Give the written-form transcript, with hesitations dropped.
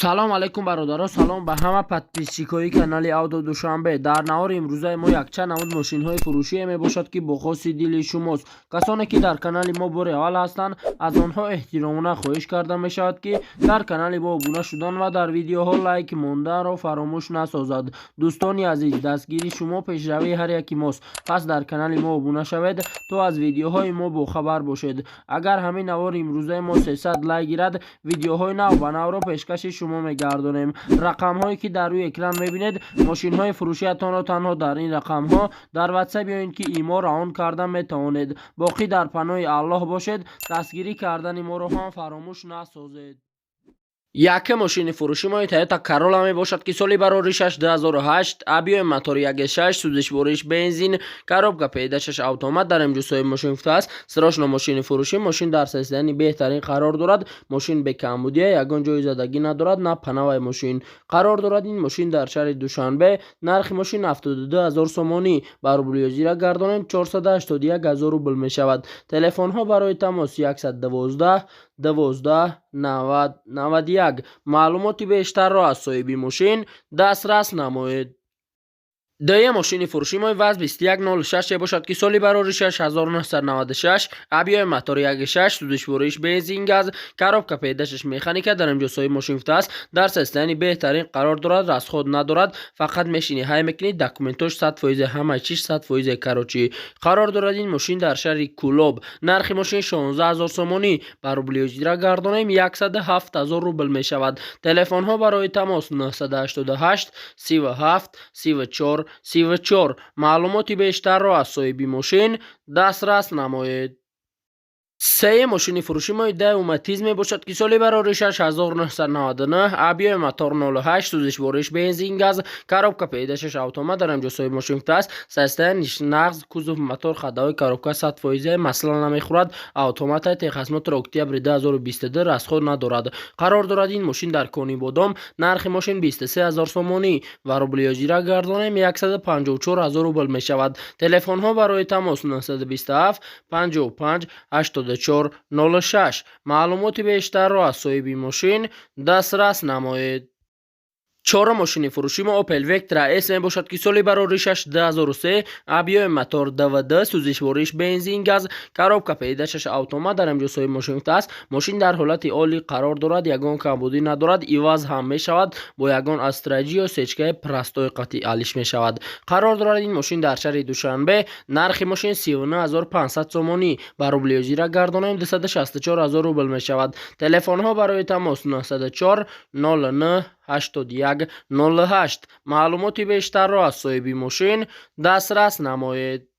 салом алайкум бародаро, салом ба ҳама подписчикои канали Авто Душанбе. Дар наҳори имрӯзаи мо якчанд намуд мошинҳои фурӯшие мебошад ки бо хоси дили шумост. Касоне ки дар канали мо бори аввал ҳастанд, аз онҳо эҳтиромона хоҳиш карда мешавад ки дар канали мо обуна шудан ва дар видеоҳо лайк монданро фаромӯш насозад. дӯстони азиз, дастгири шумо пешравии ҳар яки мост. Пас дар канали мо обуна шавед то аз видеоҳои мо бохабар бошед. агар ҳамин наҳори имрӯзаи мо 300 лайк гирад, видеоҳои нав ба навро пешкаши шумо мегардонем. рақамҳое ки дар рӯи экран мебинед, мошинҳои фурӯшиатонро танҳо дар ин рақамҳо дар ватсап ёин ки имо раҳон карда метавонед. боқӣ дар паноҳи Аллоҳ бошед. дастгирӣ кардани моро ҳам фаромӯш насозед. яке мошини фурӯши мои Toyota Corolla мебошад ки соли бароришаш 2008, объёми мотори 1.6, сӯзишвориш бензин, коробка педаашаш автомат дар имҷусои мошин гуфтааст. срочно мошини фурӯшӣ. мошин дар состоянии беҳтарин қарор дорад. мошин бекамбудия, ягон ҷои задагӣ надорад, на панаваи мошин қарор дорад. ин мошин дар шаҳри Душанбе. нархи мошин 72000 сомонӣ. ба рублиёзира гардонем 481000 рубл мешавад. телефонҳо барои тамос 112 12 90 91. маълумоти бештарро аз соҳиби мошин дастрас намоед. дуюм мошини фурӯши мои ВАЗ 2106 мебошад ки соли бароришаш 1996, объёми мотори 1.6, сӯзишвориш бензин газ, коробка педаашаш механика дар имҷосои мошин гуфтааст. дар состоянии беҳтарин қарор дорад. расход надорад. фақат мешини ҳай мекунед. документош 100% ҳамаи чиз 100% карочӣ қарор дорад. ин мошин дар шаҳри Кӯлоб. нархи мошин 16000 сомонӣ. ба рублиёзира гардонем 107000 рубл мешавад. телефонҳо барои тамос 988 37 34 34. маълумоти бештарро аз соҳиби мошин дастрас намоед. сеюм мошини фурӯши мои Daewoo Matiz мебошад ки соли бароришаш 1999, объёми мотор 08, сӯзишвориш бензин газ, коробка педаашаш автомат дар имҷосои мошин гуфтааст. состояниш нағз. кузов мотор хадаҳои коробка 100% масъала намехӯрад. автомата техосмотр октябри 2022 расход надорад. қарор дорад. ин мошин дар кони бодом. нархи мошин 23000 сомонӣ. ва рублиёзира гардонем 154000 рубл мешавад. телефонҳо барои тамос 927 55 8406. маълумоти бештарро аз соҳиби мошин дастрас намоед. чорум мошини фурӯши мо Opel Vectra S мебошад ки соли бароришаш 2003, объёми мотор DVD, сӯзишвориш бензин газ, коробка педаашаш автомат дар имҷосои мошин гуфтааст. мошин дар ҳолати олӣ қарор дорад. ягон камбудӣ надорад. иваз ҳам мешавад. бо ягон астраҷи ё сечкаи простои қатъи алиш мешавад. қарор дорад. ин мошин дар шаҳри Душанбе. нархи мошин 39500 сомонӣ. ба рублиёзира гардонем 264000 рубл мешавад. телефонҳо барои тамос 904 09 81 08. маълумоти бештарро аз соҳиби мошин дастрас намоед.